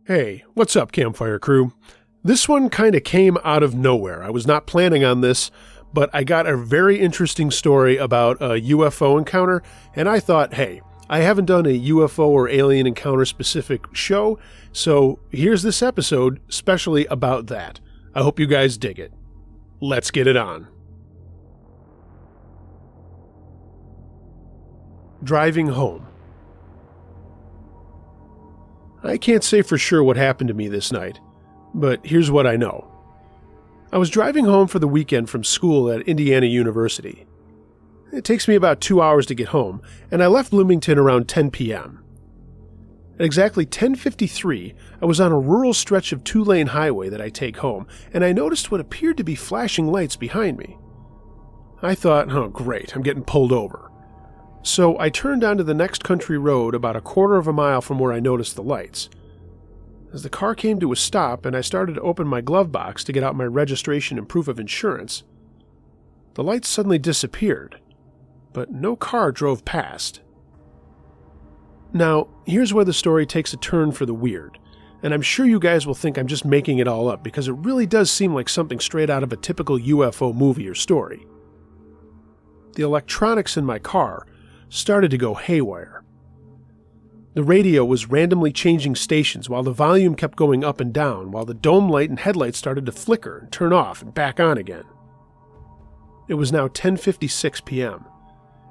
Hey, what's up, Campfire Crew? This one kind of came out of nowhere. I was not planning on this, but I got a very interesting story about a UFO encounter, and I thought, hey, I haven't done a UFO or alien encounter specific show, so here's this episode specially about that. I hope you guys dig it. Let's get it on. Driving home. I can't say for sure what happened to me this night, but here's what I know. I was driving home for the weekend from school at Indiana University. It takes me about 2 hours to get home, and I left Bloomington around 10 p.m. At exactly 10:53, I was on a rural stretch of two-lane highway that I take home, and I noticed what appeared to be flashing lights behind me. I thought, oh great, I'm getting pulled over. So I turned onto the next country road about a quarter of a mile from where I noticed the lights. As the car came to a stop and I started to open my glove box to get out my registration and proof of insurance, the lights suddenly disappeared, but no car drove past. Now, here's where the story takes a turn for the weird, and I'm sure you guys will think I'm just making it all up because it really does seem like something straight out of a typical UFO movie or story. The electronics in my car started to go haywire. The radio was randomly changing stations while the volume kept going up and down, while the dome light and headlights started to flicker and turn off and back on again. It was now 10:56 p.m.,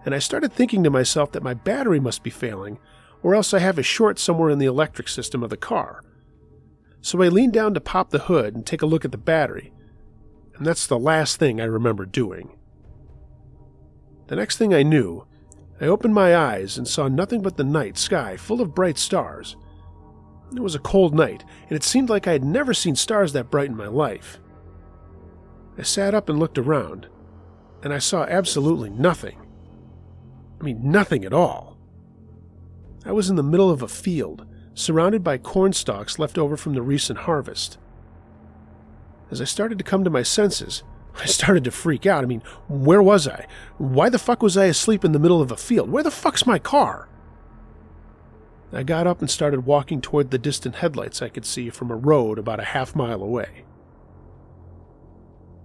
and I started thinking to myself that my battery must be failing, or else I have a short somewhere in the electric system of the car. So I leaned down to pop the hood and take a look at the battery, and that's the last thing I remember doing. The next thing I knew, I opened my eyes and saw nothing but the night sky full of bright stars. It was a cold night, and it seemed like I had never seen stars that bright in my life. I sat up and looked around, and I saw absolutely nothing. I mean, nothing at all. I was in the middle of a field, surrounded by corn stalks left over from the recent harvest. As I started to come to my senses, I started to freak out. I mean, where was I? Why the fuck was I asleep in the middle of a field? Where the fuck's my car? I got up and started walking toward the distant headlights I could see from a road about a half-mile away.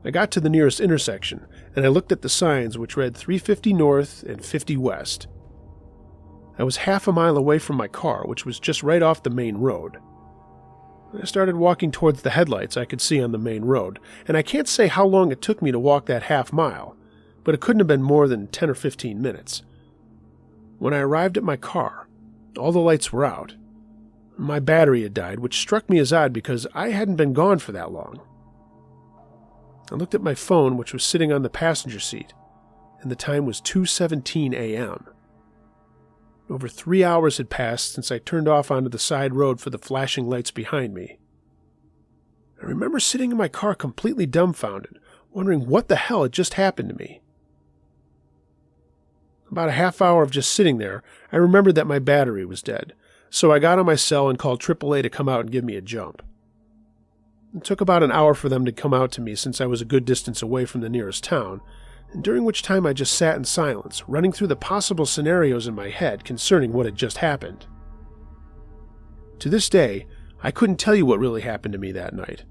I got to the nearest intersection, and I looked at the signs which read 350 north and 50 west. I was half a mile away from my car, which was just right off the main road. I started walking towards the headlights I could see on the main road, and I can't say how long it took me to walk that half mile, but it couldn't have been more than 10 or 15 minutes. When I arrived at my car, all the lights were out. My battery had died, which struck me as odd because I hadn't been gone for that long. I looked at my phone, which was sitting on the passenger seat, and the time was 2:17 a.m. Over 3 hours had passed since I turned off onto the side road for the flashing lights behind me. I remember sitting in my car completely dumbfounded, wondering what the hell had just happened to me. About a half hour of just sitting there, I remembered that my battery was dead, so I got on my cell and called AAA to come out and give me a jump. It took about an hour for them to come out to me since I was a good distance away from the nearest town, and during which time I just sat in silence, running through the possible scenarios in my head concerning what had just happened. To this day, I couldn't tell you what really happened to me that night.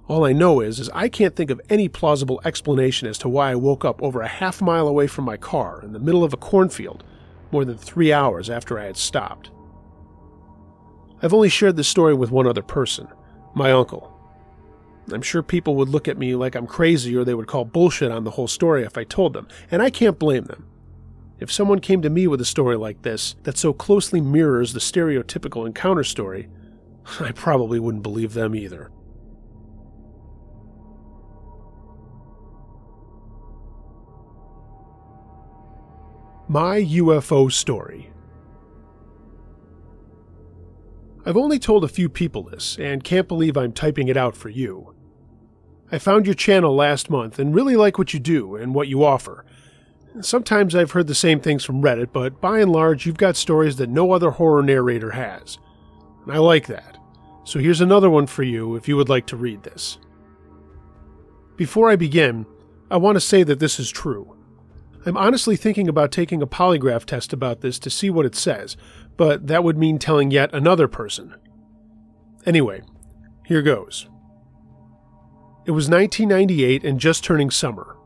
All I know is I can't think of any plausible explanation as to why I woke up over a half mile away from my car in the middle of a cornfield more than 3 hours after I had stopped. I've only shared this story with one other person, my uncle. I'm sure people would look at me like I'm crazy or they would call bullshit on the whole story if I told them, and I can't blame them. If someone came to me with a story like this that so closely mirrors the stereotypical encounter story, I probably wouldn't believe them either. My UFO Story. I've only told a few people this, and can't believe I'm typing it out for you. I found your channel last month and really like what you do and what you offer. Sometimes I've heard the same things from Reddit, but by and large, you've got stories that no other horror narrator has. And I like that. So here's another one for you if you would like to read this. Before I begin, I want to say that this is true. I'm honestly thinking about taking a polygraph test about this to see what it says, but that would mean telling yet another person. Anyway, here goes. It was 1998 and just turning summer.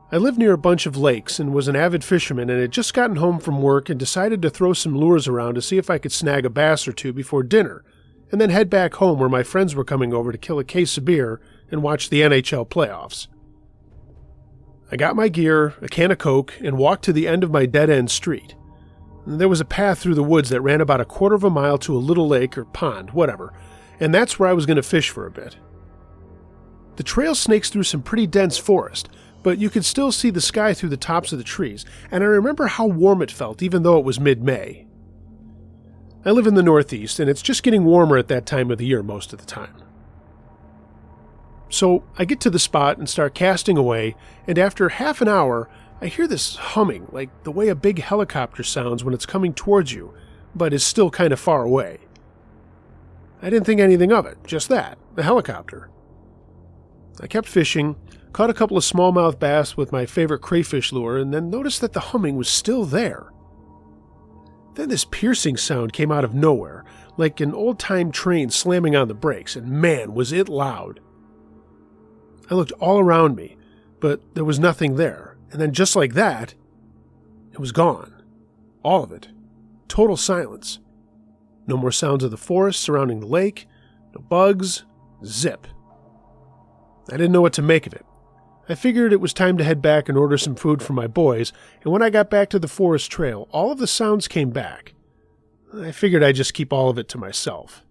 I lived near a bunch of lakes and was an avid fisherman and had just gotten home from work and decided to throw some lures around to see if I could snag a bass or two before dinner, and then head back home where my friends were coming over to kill a case of beer and watch the NHL playoffs. I got my gear, a can of Coke, and walked to the end of my dead-end street. There was a path through the woods that ran about 1/4 of a mile to a little lake or pond, whatever, and that's where I was going to fish for a bit. The trail snakes through some pretty dense forest, but you could still see the sky through the tops of the trees, and I remember how warm it felt even though it was mid-May. I live in the Northeast, and it's just getting warmer at that time of the year most of the time. So I get to the spot and start casting away, and after half an hour, I hear this humming, like the way a big helicopter sounds when it's coming towards you, but is still kind of far away. I didn't think anything of it, just that, the helicopter. I kept fishing, caught a couple of smallmouth bass with my favorite crayfish lure, and then noticed that the humming was still there. Then this piercing sound came out of nowhere, like an old-time train slamming on the brakes, and man, was it loud. I looked all around me, but there was nothing there, and then just like that, it was gone. All of it. Total silence. No more sounds of the forest surrounding the lake, no bugs, zip. I didn't know what to make of it. I figured it was time to head back and order some food for my boys, and when I got back to the forest trail, all of the sounds came back. I figured I'd just keep all of it to myself.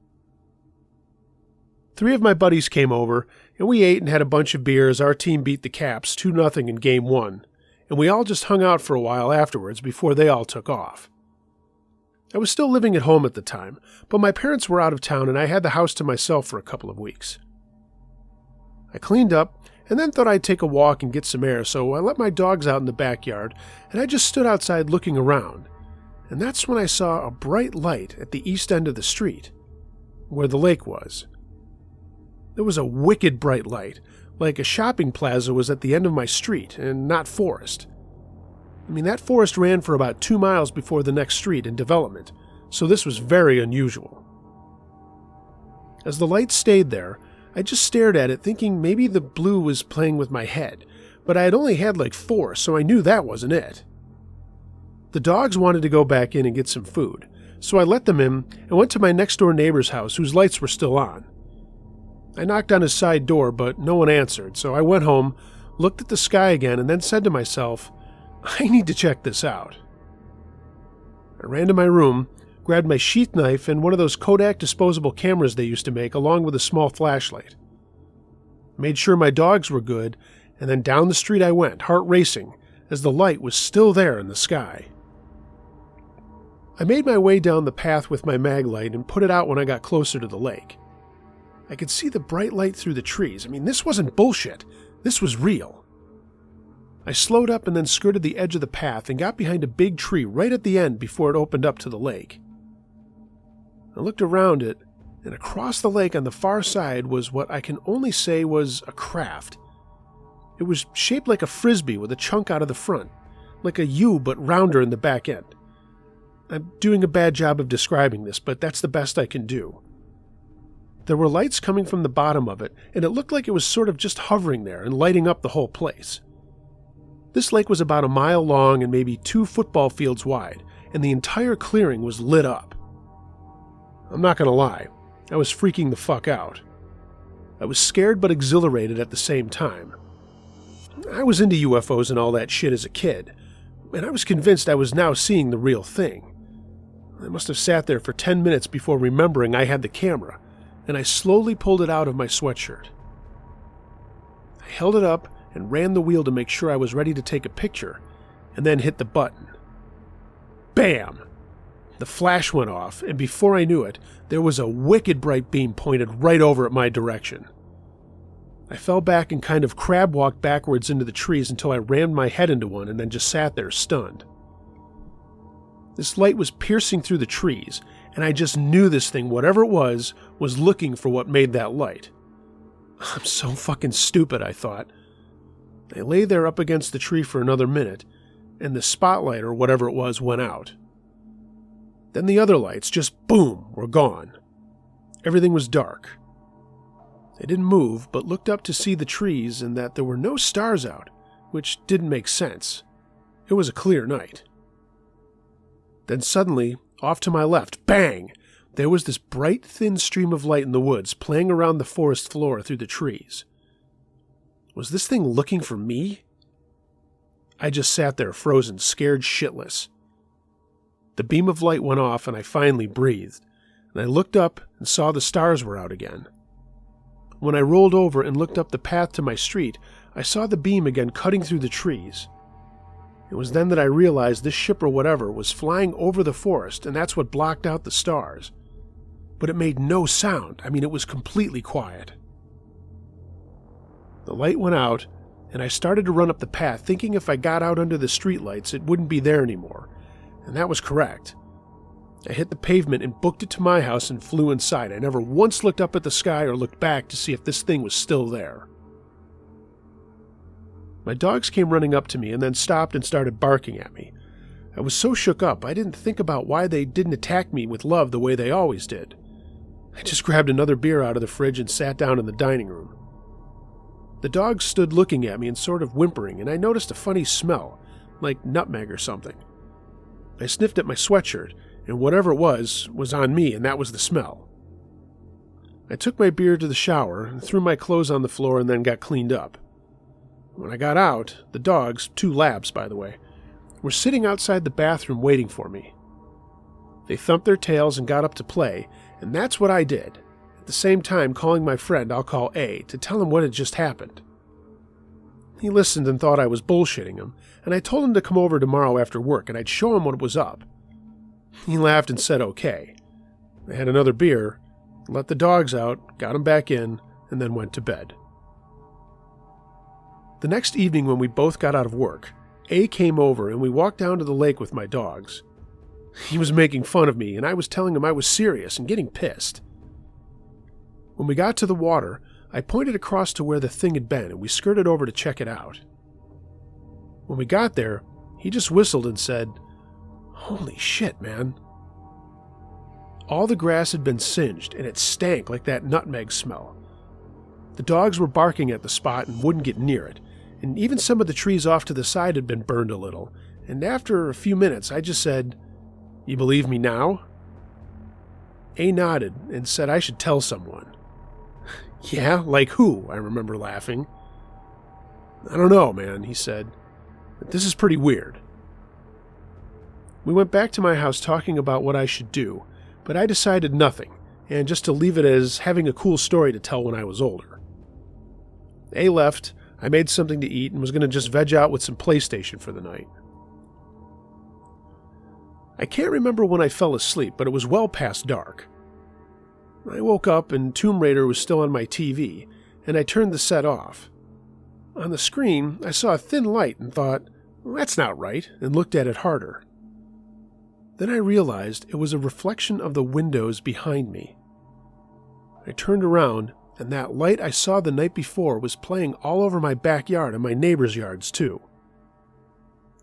3 of my buddies came over, and we ate and had a bunch of beer as our team beat the Caps 2-0 in Game 1, and we all just hung out for a while afterwards before they all took off. I was still living at home at the time, but my parents were out of town and I had the house to myself for a couple of weeks. I cleaned up and then thought I'd take a walk and get some air, so I let my dogs out in the backyard, and I just stood outside looking around, and that's when I saw a bright light at the east end of the street, where the lake was. There was a wicked bright light, like a shopping plaza was at the end of my street, and not forest. I mean, that forest ran for about 2 miles before the next street in development, so this was very unusual. As the light stayed there, I just stared at it thinking maybe the blue was playing with my head, but I had only had like 4, so I knew that wasn't it. The dogs wanted to go back in and get some food, so I let them in and went to my next-door neighbor's house whose lights were still on. I knocked on his side door, but no one answered, so I went home, looked at the sky again, and then said to myself, I need to check this out. I ran to my room, grabbed my sheath knife and one of those Kodak disposable cameras they used to make, along with a small flashlight. Made sure my dogs were good, and then down the street I went, heart racing, as the light was still there in the sky. I made my way down the path with my mag light and put it out when I got closer to the lake. I could see the bright light through the trees. I mean, this wasn't bullshit. This was real. I slowed up and then skirted the edge of the path and got behind a big tree right at the end before it opened up to the lake. I looked around it, and across the lake on the far side was what I can only say was a craft. It was shaped like a frisbee with a chunk out of the front, like a U but rounder in the back end. I'm doing a bad job of describing this, but that's the best I can do. There were lights coming from the bottom of it, and it looked like it was sort of just hovering there and lighting up the whole place. This lake was about 1 mile long and maybe 2 football fields wide, and the entire clearing was lit up. I'm not going to lie, I was freaking the fuck out. I was scared but exhilarated at the same time. I was into UFOs and all that shit as a kid, and I was convinced I was now seeing the real thing. I must have sat there for 10 minutes before remembering I had the camera, and I slowly pulled it out of my sweatshirt. I held it up and ran the wheel to make sure I was ready to take a picture, and then hit the button. Bam! The flash went off, and before I knew it, there was a wicked bright beam pointed right over at my direction. I fell back and kind of crab-walked backwards into the trees until I rammed my head into one and then just sat there stunned. This light was piercing through the trees, and I just knew this thing, whatever it was looking for what made that light. I'm so fucking stupid, I thought. I lay there up against the tree for another minute, and the spotlight or whatever it was went out. Then the other lights just, boom, were gone. Everything was dark. I didn't move, but looked up to see the trees and that there were no stars out, which didn't make sense. It was a clear night. Then suddenly, off to my left, bang! There was this bright, thin stream of light in the woods playing around the forest floor through the trees. Was this thing looking for me? I just sat there frozen, scared shitless. The beam of light went off and I finally breathed, and I looked up and saw the stars were out again. When I rolled over and looked up the path to my street, I saw the beam again cutting through the trees. It was then that I realized this ship or whatever was flying over the forest, and that's what blocked out the stars. But it made no sound. I mean, it was completely quiet. The light went out, and I started to run up the path, thinking if I got out under the streetlights, it wouldn't be there anymore. And that was correct. I hit the pavement and booked it to my house and flew inside. I never once looked up at the sky or looked back to see if this thing was still there. My dogs came running up to me and then stopped and started barking at me. I was so shook up I didn't think about why they didn't attack me with love the way they always did. I just grabbed another beer out of the fridge and sat down in the dining room. The dogs stood looking at me and sort of whimpering, and I noticed a funny smell, like nutmeg or something. I sniffed at my sweatshirt, and whatever it was on me, and that was the smell. I took my beer to the shower and threw my clothes on the floor and then got cleaned up. When I got out, the dogs, 2 labs by the way, were sitting outside the bathroom waiting for me. They thumped their tails and got up to play, and that's what I did, at the same time calling my friend I'll call A to tell him what had just happened. He listened and thought I was bullshitting him, and I told him to come over tomorrow after work and I'd show him what was up. He laughed and said okay. I had another beer, let the dogs out, got them back in, and then went to bed. The next evening when we both got out of work, A came over and we walked down to the lake with my dogs. He was making fun of me and I was telling him I was serious and getting pissed. When we got to the water, I pointed across to where the thing had been and we skirted over to check it out. When we got there, he just whistled and said, "Holy shit, man." All the grass had been singed and it stank like that nutmeg smell. The dogs were barking at the spot and wouldn't get near it, and even some of the trees off to the side had been burned a little, and after a few minutes I just said, "You believe me now?" A nodded and said I should tell someone. "Yeah, like who?" I remember laughing. "I don't know, man," he said, "but this is pretty weird." We went back to my house talking about what I should do, but I decided nothing, and just to leave it as having a cool story to tell when I was older. A left, I made something to eat and was going to just veg out with some PlayStation for the night. I can't remember when I fell asleep, but it was well past dark. I woke up and Tomb Raider was still on my TV, and I turned the set off. On the screen, I saw a thin light and thought, well, that's not right, and looked at it harder. Then I realized it was a reflection of the windows behind me. I turned around, and that light I saw the night before was playing all over my backyard and my neighbors' yards too.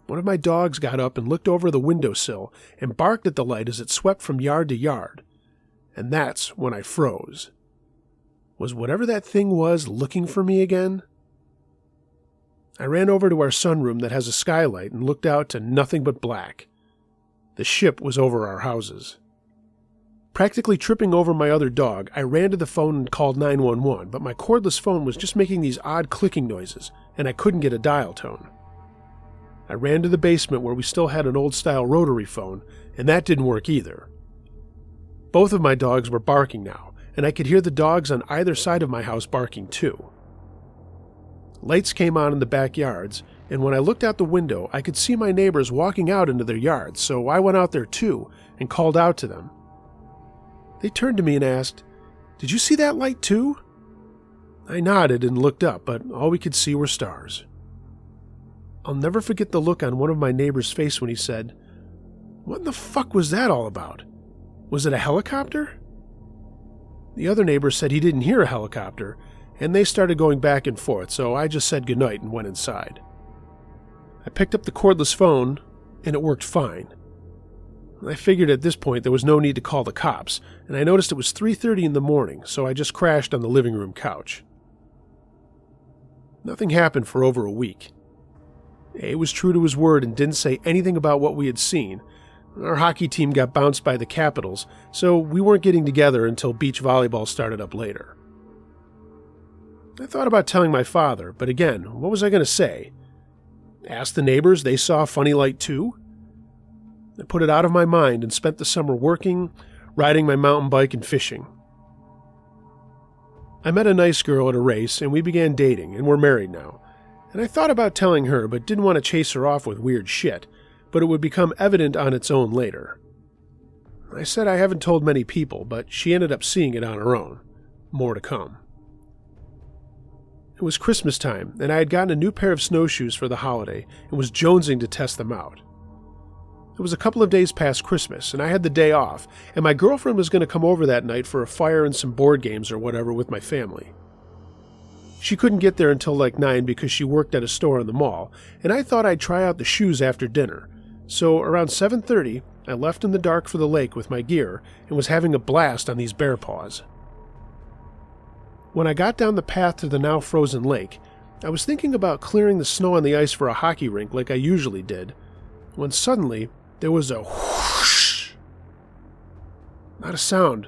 One of my dogs got up and looked over the windowsill and barked at the light as it swept from yard to yard. And that's when I froze. Was whatever that thing was looking for me again? I ran over to our sunroom that has a skylight and looked out to nothing but black. The ship was over our houses. Practically tripping over my other dog, I ran to the phone and called 911, but my cordless phone was just making these odd clicking noises, and I couldn't get a dial tone. I ran to the basement where we still had an old-style rotary phone, and that didn't work either. Both of my dogs were barking now, and I could hear the dogs on either side of my house barking too. Lights came on in the backyards, and when I looked out the window, I could see my neighbors walking out into their yards, so I went out there too and called out to them. They turned to me and asked, "Did you see that light too?" I nodded and looked up, but all we could see were stars. I'll never forget the look on one of my neighbor's face when he said, "What the fuck was that all about? Was it a helicopter?" The other neighbor said he didn't hear a helicopter, and they started going back and forth, so I just said goodnight and went inside. I picked up the cordless phone, and it worked fine. I figured at this point there was no need to call the cops, and I noticed it was 3:30 in the morning, so I just crashed on the living room couch. Nothing happened for over a week. A was true to his word and didn't say anything about what we had seen. Our hockey team got bounced by the Capitals, so we weren't getting together until beach volleyball started up later. I thought about telling my father, but again, what was I going to say? Ask the neighbors they saw a funny light too? I put it out of my mind and spent the summer working, riding my mountain bike, and fishing. I met a nice girl at a race, and we began dating, and we're married now. And I thought about telling her, but didn't want to chase her off with weird shit, but it would become evident on its own later. I said I haven't told many people, but she ended up seeing it on her own. More to come. It was Christmas time, and I had gotten a new pair of snowshoes for the holiday and was jonesing to test them out. It was a couple of days past Christmas, and I had the day off, and my girlfriend was going to come over that night for a fire and some board games or whatever with my family. She couldn't get there until like 9 because she worked at a store in the mall, and I thought I'd try out the shoes after dinner. So around 7:30, I left in the dark for the lake with my gear and was having a blast on these bear paws. When I got down the path to the now frozen lake, I was thinking about clearing the snow on the ice for a hockey rink like I usually did, when suddenly there was a whoosh. Not a sound,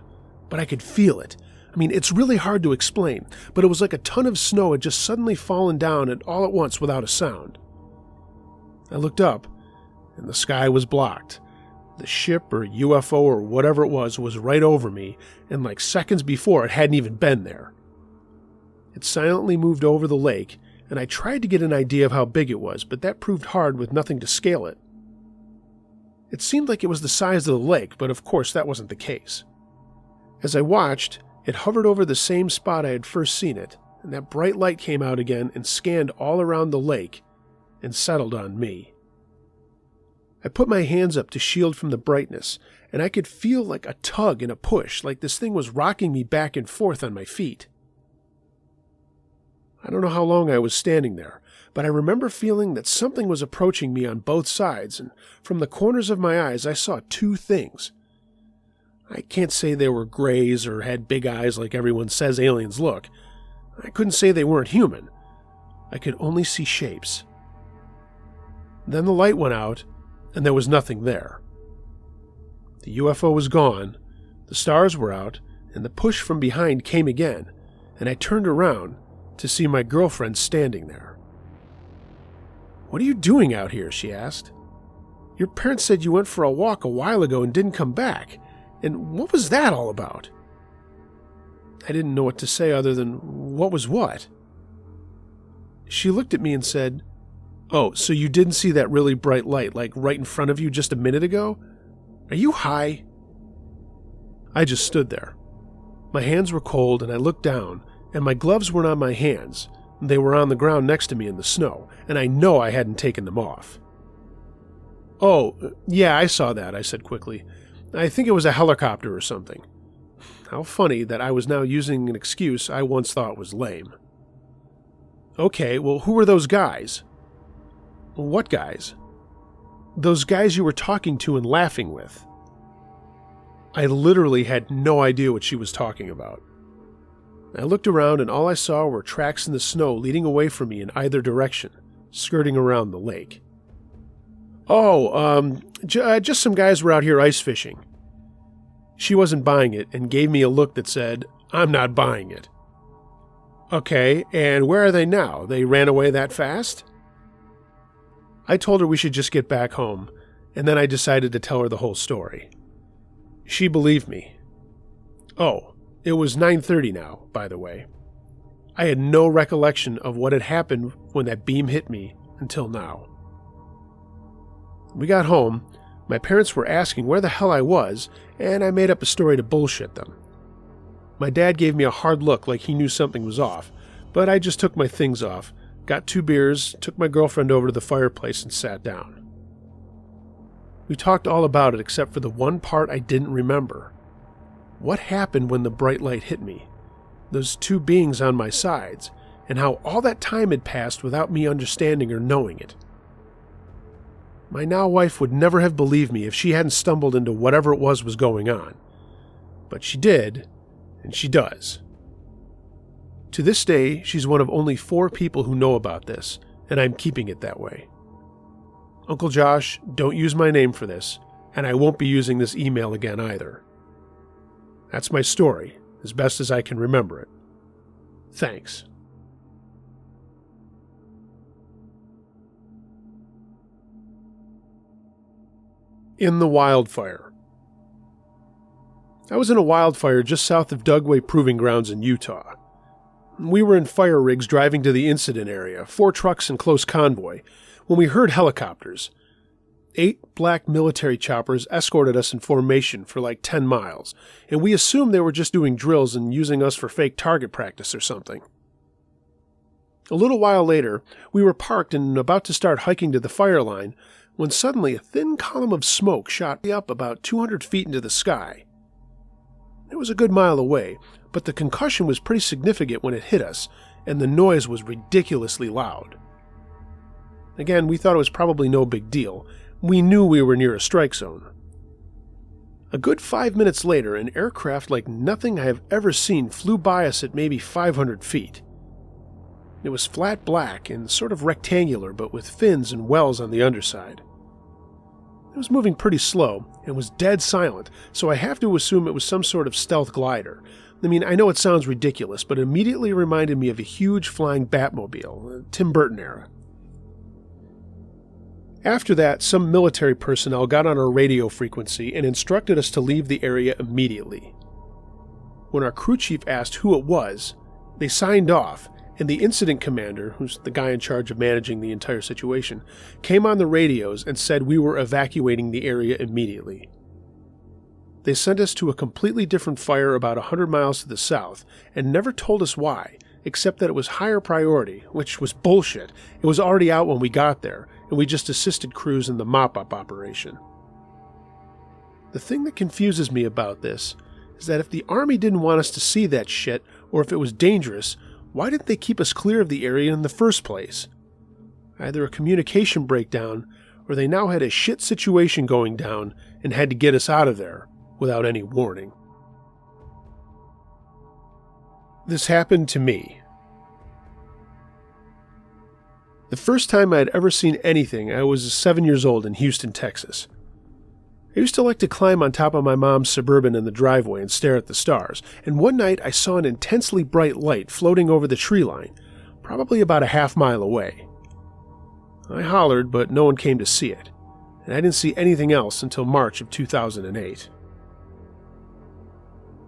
but I could feel it. I mean, it's really hard to explain, but it was like a ton of snow had just suddenly fallen down and all at once without a sound. I looked up, and the sky was blocked. The ship or UFO or whatever it was right over me, and like seconds before it hadn't even been there. It silently moved over the lake, and I tried to get an idea of how big it was, but that proved hard with nothing to scale it. It seemed like it was the size of the lake, but of course that wasn't the case. As I watched, it hovered over the same spot I had first seen it, and that bright light came out again and scanned all around the lake and settled on me. I put my hands up to shield from the brightness, and I could feel like a tug and a push, like this thing was rocking me back and forth on my feet. I don't know how long I was standing there, but I remember feeling that something was approaching me on both sides, and from the corners of my eyes I saw two things. I can't say they were grays or had big eyes like everyone says aliens look. I couldn't say they weren't human. I could only see shapes. Then the light went out, and there was nothing there. The UFO was gone, the stars were out, and the push from behind came again, and I turned around to see my girlfriend standing there. "What are you doing out here?" she asked. "Your parents said you went for a walk a while ago and didn't come back. And what was that all about?" I didn't know what to say other than, what was what? She looked at me and said, "Oh, so you didn't see that really bright light, like right in front of you just a minute ago? Are you high?" I just stood there. My hands were cold, and I looked down, and my gloves weren't on my hands. They were on the ground next to me in the snow, and I know I hadn't taken them off. "Oh, yeah, I saw that," I said quickly. "I think it was a helicopter or something." How funny that I was now using an excuse I once thought was lame. "Okay, well, who were those guys?" "What guys?" "Those guys you were talking to and laughing with." I literally had no idea what she was talking about. I looked around, and all I saw were tracks in the snow leading away from me in either direction, skirting around the lake. "Oh, just some guys were out here ice fishing." She wasn't buying it and gave me a look that said, "I'm not buying it." "Okay, and where are they now? They ran away that fast?" I told her we should just get back home, and then I decided to tell her the whole story. She believed me. Oh, it was 9:30 now, by the way. I had no recollection of what had happened when that beam hit me until now. We got home. My parents were asking where the hell I was, and I made up a story to bullshit them. My dad gave me a hard look like he knew something was off, But I just took my things off, got 2 beers, took my girlfriend over to the fireplace and sat down. We talked all about it except for the one part I didn't remember. What happened when the bright light hit me? Those 2 beings on my sides, and how all that time had passed without me understanding or knowing it. My now wife would never have believed me if she hadn't stumbled into whatever it was going on. But she did, and she does. To this day, she's one of only 4 people who know about this, and I'm keeping it that way. Uncle Josh, don't use my name for this, and I won't be using this email again either. That's my story, as best as I can remember it. Thanks. In the Wildfire. I was in a wildfire just south of Dugway Proving Grounds in Utah. We were in fire rigs driving to the incident area, 4 trucks in close convoy, when we heard helicopters. 8 black military choppers escorted us in formation for like 10 miles, and we assumed they were just doing drills and using us for fake target practice or something. A little while later, we were parked and about to start hiking to the fire line when suddenly a thin column of smoke shot up about 200 feet into the sky. It was a good mile away, but the concussion was pretty significant when it hit us, and the noise was ridiculously loud. Again, we thought it was probably no big deal. We knew we were near a strike zone. A good 5 minutes later, an aircraft like nothing I have ever seen flew by us at maybe 500 feet. It was flat black and sort of rectangular, but with fins and wells on the underside. It was moving pretty slow and was dead silent, so I have to assume it was some sort of stealth glider. I mean, I know it sounds ridiculous, but it immediately reminded me of a huge flying Batmobile, Tim Burton era. After that, some military personnel got on our radio frequency and instructed us to leave the area immediately. When our crew chief asked who it was, they signed off, and the incident commander, who's the guy in charge of managing the entire situation, came on the radios and said we were evacuating the area immediately. They sent us to a completely different fire about 100 miles to the south and never told us why, except that it was higher priority, which was bullshit. It was already out when we got there, and we just assisted crews in the mop-up operation. The thing that confuses me about this is that if the Army didn't want us to see that shit, or if it was dangerous, why didn't they keep us clear of the area in the first place? Either a communication breakdown, or they now had a shit situation going down and had to get us out of there without any warning. This happened to me. The first time I had ever seen anything, I was 7 years old in Houston, Texas. I used to like to climb on top of my mom's Suburban in the driveway and stare at the stars, and one night I saw an intensely bright light floating over the tree line, probably about a half mile away. I hollered, but no one came to see it, and I didn't see anything else until March of 2008.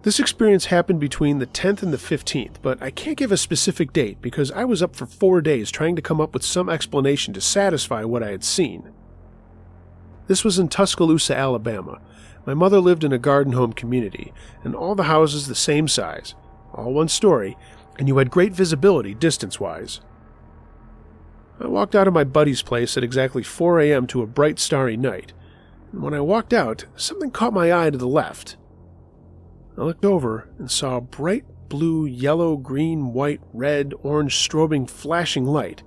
This experience happened between the 10th and the 15th, but I can't give a specific date because I was up for 4 days trying to come up with some explanation to satisfy what I had seen. This was in Tuscaloosa, Alabama. My mother lived in a garden home community, and all the houses the same size, all one story, and you had great visibility distance-wise. I walked out of my buddy's place at exactly 4 a.m. to a bright, starry night, and when I walked out, something caught my eye to the left. I looked over and saw a bright blue, yellow, green, white, red, orange, strobing, flashing light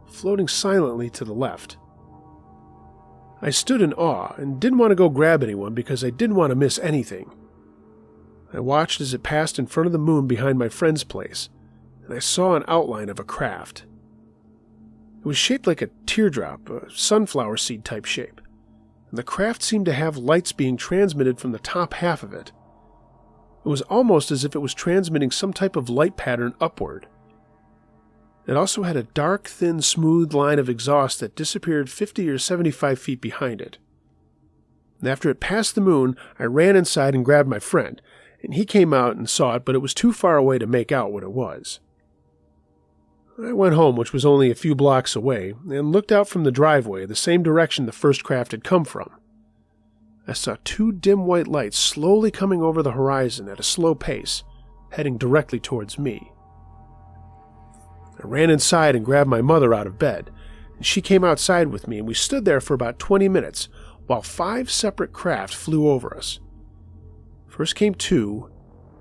floating silently to the left. I stood in awe and didn't want to go grab anyone because I didn't want to miss anything. I watched as it passed in front of the moon behind my friend's place, and I saw an outline of a craft. It was shaped like a teardrop, a sunflower seed type shape, and the craft seemed to have lights being transmitted from the top half of it. It was almost as if it was transmitting some type of light pattern upward. It also had a dark, thin, smooth line of exhaust that disappeared 50 or 75 feet behind it. And after it passed the moon, I ran inside and grabbed my friend, and he came out and saw it, but it was too far away to make out what it was. I went home, which was only a few blocks away, and looked out from the driveway, the same direction the first craft had come from. I saw 2 dim white lights slowly coming over the horizon at a slow pace, heading directly towards me. I ran inside and grabbed my mother out of bed, and she came outside with me, and we stood there for about 20 minutes while 5 separate craft flew over us. First came 2,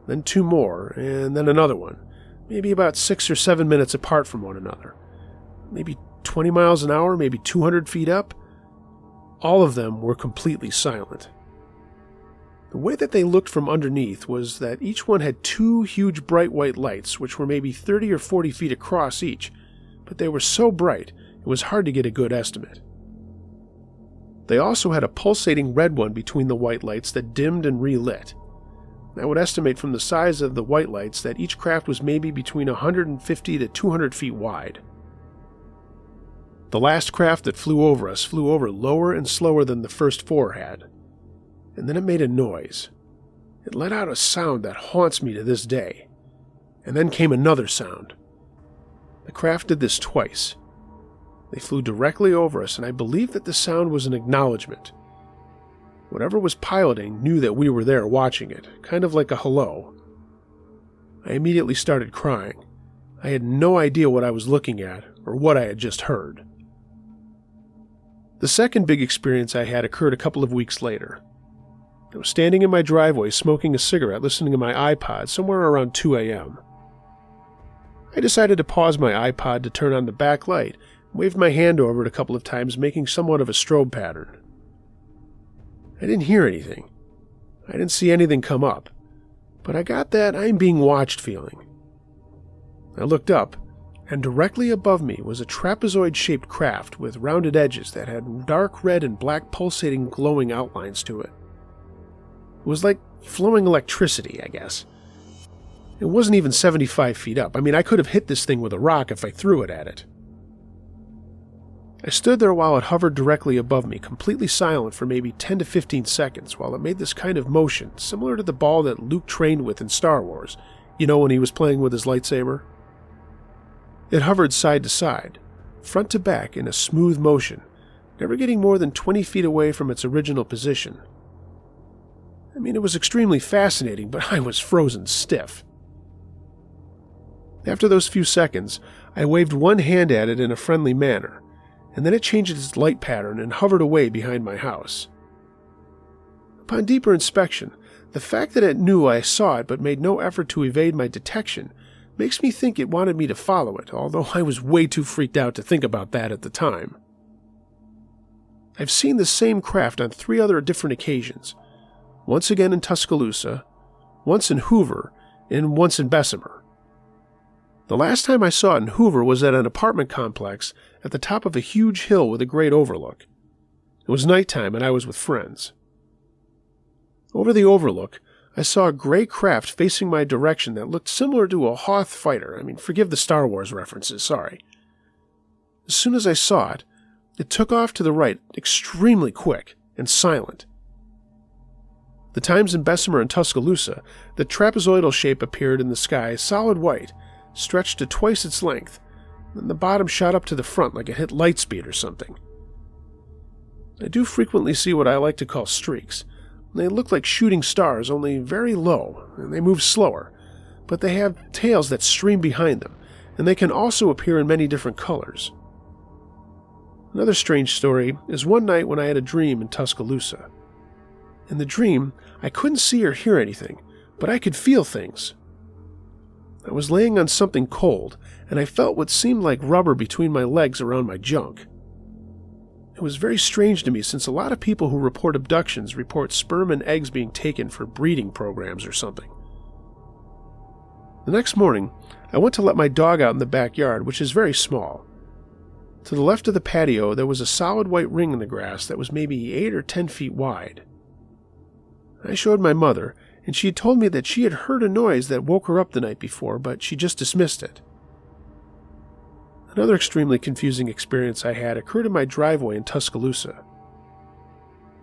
then 2 more, and then another one, maybe about 6 or 7 minutes apart from one another. Maybe 20 miles an hour, maybe 200 feet up. All of them were completely silent. The way that they looked from underneath was that each one had 2 huge bright white lights, which were maybe 30 or 40 feet across each, but they were so bright it was hard to get a good estimate. They also had a pulsating red one between the white lights that dimmed and relit. I would estimate from the size of the white lights that each craft was maybe between 150 to 200 feet wide. The last craft that flew over us flew over lower and slower than the first 4 had. And then it made a noise. It let out a sound that haunts me to this day. And then came another sound. The craft did this twice. They flew directly over us, and I believe that the sound was an acknowledgement. Whatever was piloting knew that we were there watching it, kind of like a hello. I immediately started crying. I had no idea what I was looking at or what I had just heard. The second big experience I had occurred a couple of weeks later. I was standing in my driveway smoking a cigarette, listening to my iPod somewhere around 2 a.m. I decided to pause my iPod to turn on the backlight and waved my hand over it a couple of times, making somewhat of a strobe pattern. I didn't hear anything. I didn't see anything come up, but I got that I'm being watched feeling. I looked up, and directly above me was a trapezoid-shaped craft with rounded edges that had dark red and black pulsating glowing outlines to it. It was like flowing electricity, I guess. It wasn't even 75 feet up. I mean, I could have hit this thing with a rock if I threw it at it. I stood there while it hovered directly above me, completely silent for maybe 10 to 15 seconds, while it made this kind of motion, similar to the ball that Luke trained with in Star Wars, you know, when he was playing with his lightsaber. It hovered side to side, front to back in a smooth motion, never getting more than 20 feet away from its original position. I mean, it was extremely fascinating, but I was frozen stiff. After those few seconds, I waved one hand at it in a friendly manner, and then it changed its light pattern and hovered away behind my house. Upon deeper inspection, the fact that it knew I saw it but made no effort to evade my detection makes me think it wanted me to follow it, although I was way too freaked out to think about that at the time. I've seen the same craft on 3 other different occasions, once again in Tuscaloosa, once in Hoover, and once in Bessemer. The last time I saw it in Hoover was at an apartment complex at the top of a huge hill with a great overlook. It was nighttime and I was with friends. Over the overlook, I saw a gray craft facing my direction that looked similar to a Hoth fighter. I mean, forgive the Star Wars references, sorry. As soon as I saw it, it took off to the right extremely quick and silent. The times in Bessemer and Tuscaloosa, the trapezoidal shape appeared in the sky solid white, stretched to twice its length, and the bottom shot up to the front like it hit light speed or something. I do frequently see what I like to call streaks. They look like shooting stars, only very low, and they move slower, but they have tails that stream behind them, and they can also appear in many different colors. Another strange story is one night when I had a dream in Tuscaloosa. In the dream, I couldn't see or hear anything, but I could feel things. I was laying on something cold, and I felt what seemed like rubber between my legs around my junk. It was very strange to me since a lot of people who report abductions report sperm and eggs being taken for breeding programs or something. The next morning, I went to let my dog out in the backyard, which is very small. To the left of the patio, there was a solid white ring in the grass that was maybe 8 or 10 feet wide. I showed my mother, and she had told me that she had heard a noise that woke her up the night before, but she just dismissed it. Another extremely confusing experience I had occurred in my driveway in Tuscaloosa.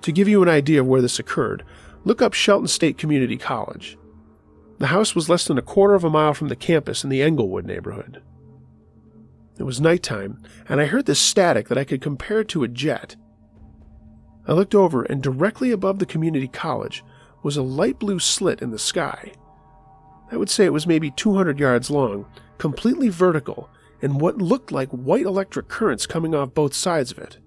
To give you an idea of where this occurred, look up Shelton State Community College. The house was less than a quarter of a mile from the campus in the Englewood neighborhood. It was nighttime, and I heard this static that I could compare to a jet. I looked over, and directly above the community college was a light blue slit in the sky. I would say it was maybe 200 yards long, completely vertical, and what looked like white electric currents coming off both sides of it.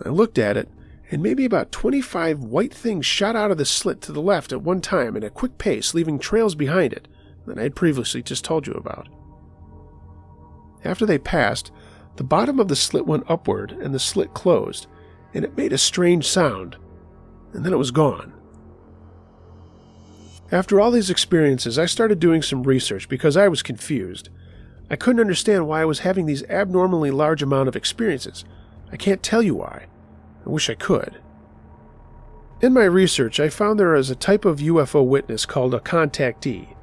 I looked at it, and maybe about 25 white things shot out of the slit to the left at one time at a quick pace, leaving trails behind it that I had previously just told you about. After they passed, the bottom of the slit went upward and the slit closed, and it made a strange sound, and then it was gone. After all these experiences, I started doing some research because I was confused. I couldn't understand why I was having these abnormally large amount of experiences. I can't tell you why. I wish I could. In my research, I found there is a type of UFO witness called a contactee.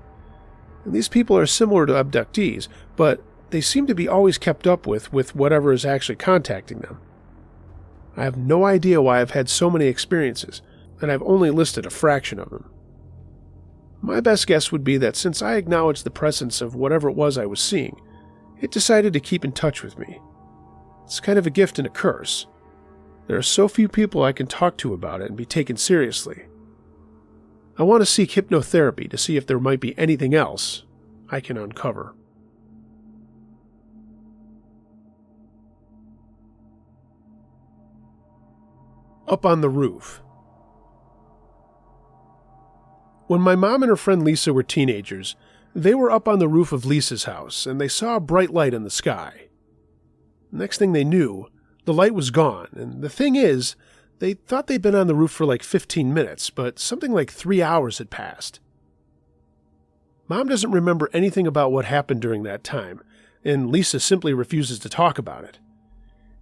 And these people are similar to abductees, but they seem to be always kept up with whatever is actually contacting them. I have no idea why I've had so many experiences, and I've only listed a fraction of them. My best guess would be that since I acknowledged the presence of whatever it was I was seeing, it decided to keep in touch with me. It's kind of a gift and a curse. There are so few people I can talk to about it and be taken seriously. I want to seek hypnotherapy to see if there might be anything else I can uncover. Up on the roof. When my mom and her friend Lisa were teenagers, they were up on the roof of Lisa's house, and they saw a bright light in the sky. Next thing they knew, the light was gone, and the thing is, they thought they'd been on the roof for like 15 minutes, but something like 3 hours had passed. Mom doesn't remember anything about what happened during that time, and Lisa simply refuses to talk about it.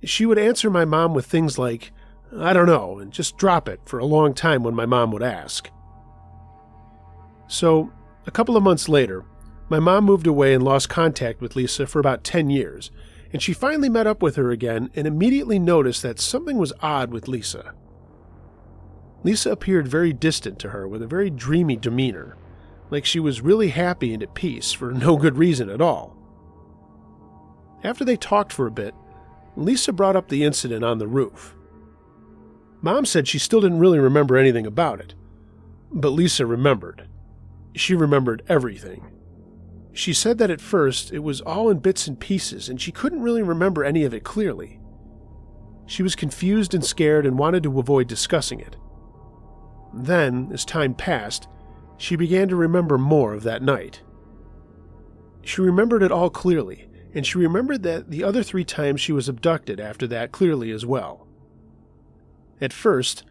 She would answer my mom with things like, "I don't know," and just drop it for a long time when my mom would ask. So, a couple of months later, my mom moved away and lost contact with Lisa for about 10 years, and she finally met up with her again and immediately noticed that something was odd with Lisa. Lisa appeared very distant to her with a very dreamy demeanor, like she was really happy and at peace for no good reason at all. After they talked for a bit, Lisa brought up the incident on the roof. Mom said she still didn't really remember anything about it, but Lisa remembered. She remembered everything. She said that at first it was all in bits and pieces and she couldn't really remember any of it clearly. She was confused and scared and wanted to avoid discussing it. Then, as time passed, she began to remember more of that night. She remembered it all clearly, and she remembered that the other 3 times she was abducted after that clearly as well. At first,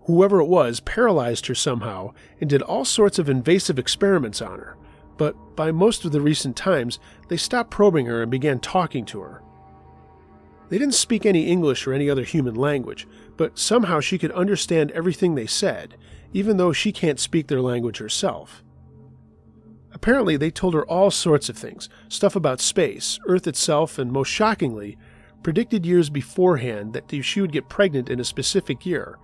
whoever it was paralyzed her somehow and did all sorts of invasive experiments on her, but by most of the recent times, they stopped probing her and began talking to her. They didn't speak any English or any other human language, but somehow she could understand everything they said, even though she can't speak their language herself. Apparently, they told her all sorts of things, stuff about space, Earth itself, and most shockingly, predicted years beforehand that she would get pregnant in a specific year,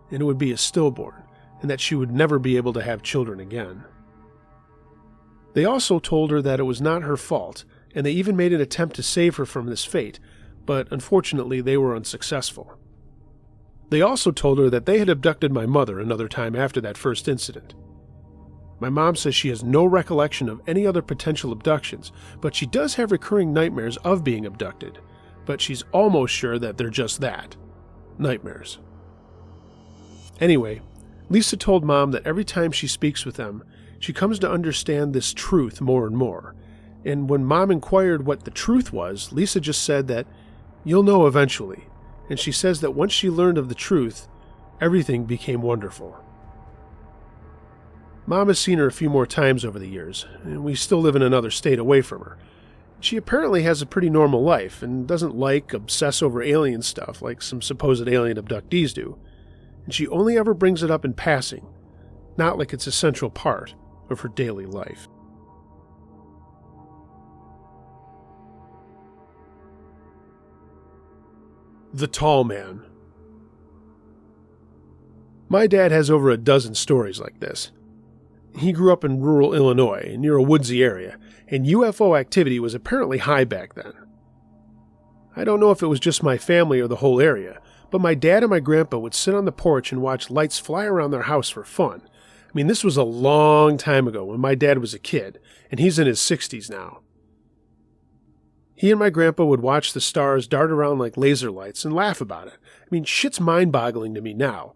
and it would be a stillborn, and that she would never be able to have children again. They also told her that it was not her fault, and they even made an attempt to save her from this fate, but unfortunately they were unsuccessful. They also told her that they had abducted my mother another time after that first incident. My mom says she has no recollection of any other potential abductions, but she does have recurring nightmares of being abducted, but she's almost sure that they're just that, nightmares. Anyway, Lisa told Mom that every time she speaks with them, she comes to understand this truth more and more, and when Mom inquired what the truth was, Lisa just said that, "You'll know eventually," and she says that once she learned of the truth, everything became wonderful. Mom has seen her a few more times over the years, and we still live in another state away from her. She apparently has a pretty normal life and doesn't obsess over alien stuff like some supposed alien abductees do, and she only ever brings it up in passing, not like it's a central part of her daily life. The Tall Man. My dad has over a dozen stories like this. He grew up in rural Illinois, near a woodsy area, and UFO activity was apparently high back then. I don't know if it was just my family or the whole area, but my dad and my grandpa would sit on the porch and watch lights fly around their house for fun. I mean, this was a long time ago when my dad was a kid, and he's in his 60s now. He and my grandpa would watch the stars dart around like laser lights and laugh about it. I mean, shit's mind-boggling to me now.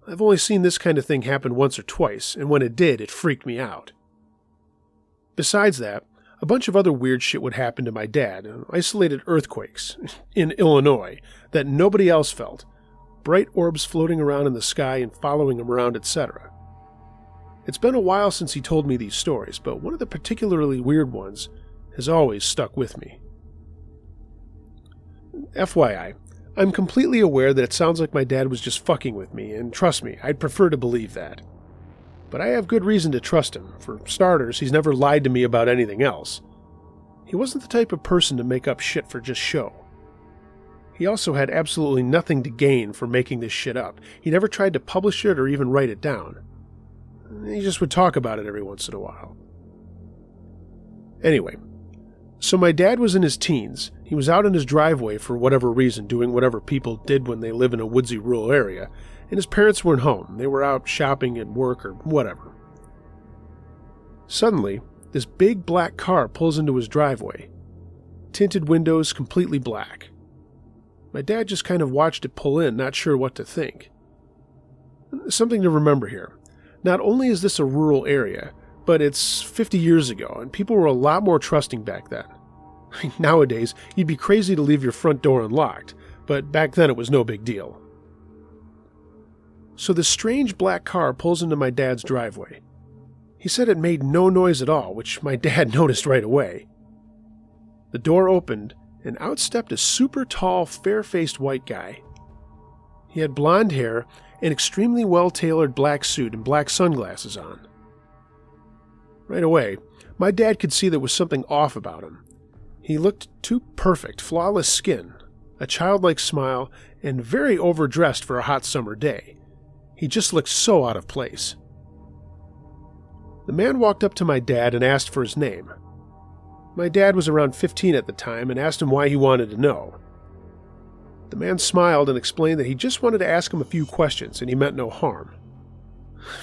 I've only seen this kind of thing happen once or twice, and when it did, it freaked me out. Besides that, a bunch of other weird shit would happen to my dad, isolated earthquakes in Illinois that nobody else felt, bright orbs floating around in the sky and following him around, etc. It's been a while since he told me these stories, but one of the particularly weird ones has always stuck with me. FYI, I'm completely aware that it sounds like my dad was just fucking with me, and trust me, I'd prefer to believe that. But I have good reason to trust him. For starters, he's never lied to me about anything else. He wasn't the type of person to make up shit for just show. He also had absolutely nothing to gain from making this shit up. He never tried to publish it or even write it down. He just would talk about it every once in a while. Anyway, so my dad was in his teens. He was out in his driveway for whatever reason, doing whatever people did when they live in a woodsy rural area, and his parents weren't home. They were out shopping at work or whatever. Suddenly, this big black car pulls into his driveway. Tinted windows, completely black. My dad just kind of watched it pull in, not sure what to think. Something to remember here. Not only is this a rural area, but it's 50 years ago, and people were a lot more trusting back then. Nowadays, you'd be crazy to leave your front door unlocked, but back then it was no big deal. So this strange black car pulls into my dad's driveway. He said it made no noise at all, which my dad noticed right away. The door opened, and out stepped a super tall, fair-faced white guy. He had blonde hair, an extremely well-tailored black suit, and black sunglasses on. Right away, my dad could see there was something off about him. He looked too perfect, flawless skin, a childlike smile, and very overdressed for a hot summer day. He just looked so out of place. The man walked up to my dad and asked for his name. My dad was around 15 at the time and asked him why he wanted to know. The man smiled and explained that he just wanted to ask him a few questions and he meant no harm.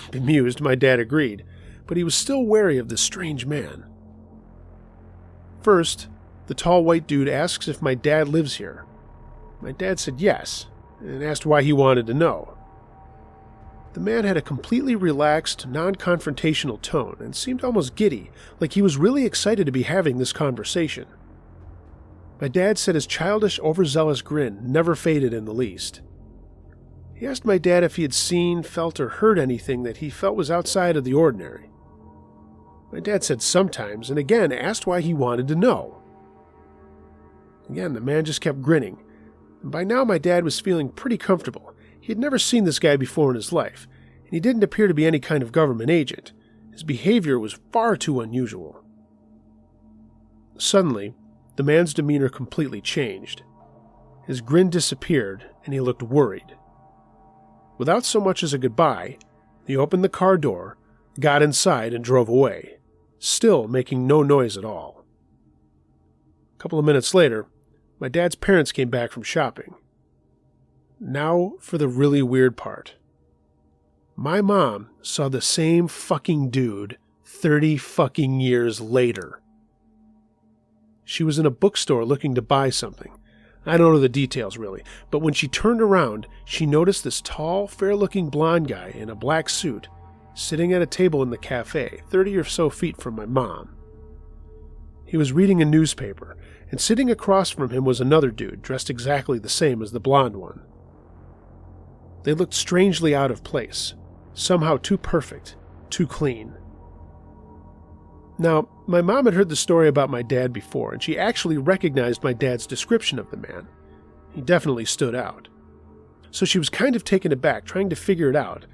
Bemused, my dad agreed, but he was still wary of this strange man. First, the tall white dude asks if my dad lives here. My dad said yes, and asked why he wanted to know. The man had a completely relaxed, non-confrontational tone and seemed almost giddy, like he was really excited to be having this conversation. My dad said his childish, overzealous grin never faded in the least. He asked my dad if he had seen, felt, or heard anything that he felt was outside of the ordinary. My dad said sometimes, and again asked why he wanted to know. Again, the man just kept grinning, and by now my dad was feeling pretty comfortable. He had never seen this guy before in his life, and he didn't appear to be any kind of government agent. His behavior was far too unusual. Suddenly, the man's demeanor completely changed. His grin disappeared, and he looked worried. Without so much as a goodbye, he opened the car door, got inside, and drove away, still making no noise at all. A couple of minutes later, my dad's parents came back from shopping. Now for the really weird part. My mom saw the same fucking dude 30 fucking years later. She was in a bookstore looking to buy something. I don't know the details really, but when she turned around, she noticed this tall, fair-looking blonde guy in a black suit sitting at a table in the cafe, 30 or so feet from my mom. He was reading a newspaper, and sitting across from him was another dude dressed exactly the same as the blonde one. They looked strangely out of place, somehow too perfect, too clean. Now, my mom had heard the story about my dad before, and she actually recognized my dad's description of the man. He definitely stood out. So she was kind of taken aback, trying to figure it out.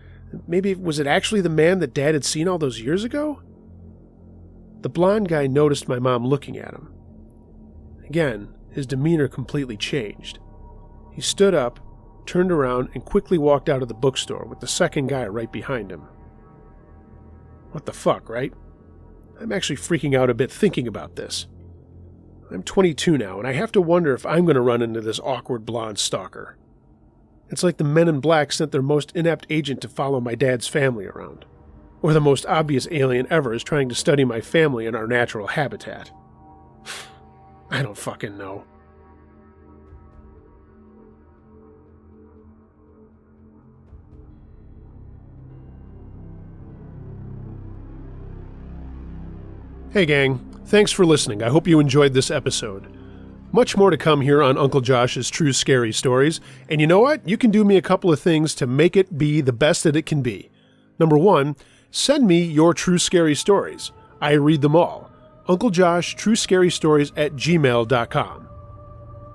Maybe was it actually the man that Dad had seen all those years ago? The blonde guy noticed my mom looking at him. Again, his demeanor completely changed. He stood up, turned around, and quickly walked out of the bookstore with the second guy right behind him. What the fuck, right? I'm actually freaking out a bit thinking about this. I'm 22 now, and I have to wonder if I'm going to run into this awkward blonde stalker. It's like the Men in Black sent their most inept agent to follow my dad's family around. Or the most obvious alien ever is trying to study my family and our natural habitat. I don't fucking know. Hey gang, thanks for listening. I hope you enjoyed this episode. Much more to come here on Uncle Josh's True Scary Stories, and you know what? You can do me a couple of things to make it be the best that it can be. Number one, send me your true scary stories. I read them all. unclejoshtruescarystories@gmail.com.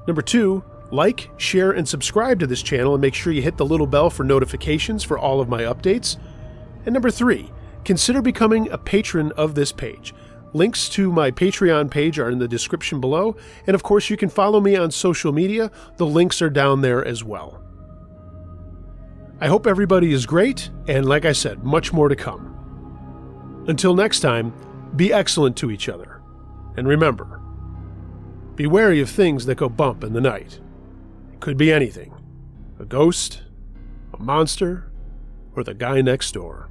Number two, like, share, and subscribe to this channel and make sure you hit the little bell for notifications for all of my updates. And number three, consider becoming a patron of this page. Links to my Patreon page are in the description below, and of course you can follow me on social media. The links are down there as well. I hope everybody is great, and like I said, much more to come. Until next time, be excellent to each other. And remember, be wary of things that go bump in the night. It could be anything. A ghost, a monster, or the guy next door.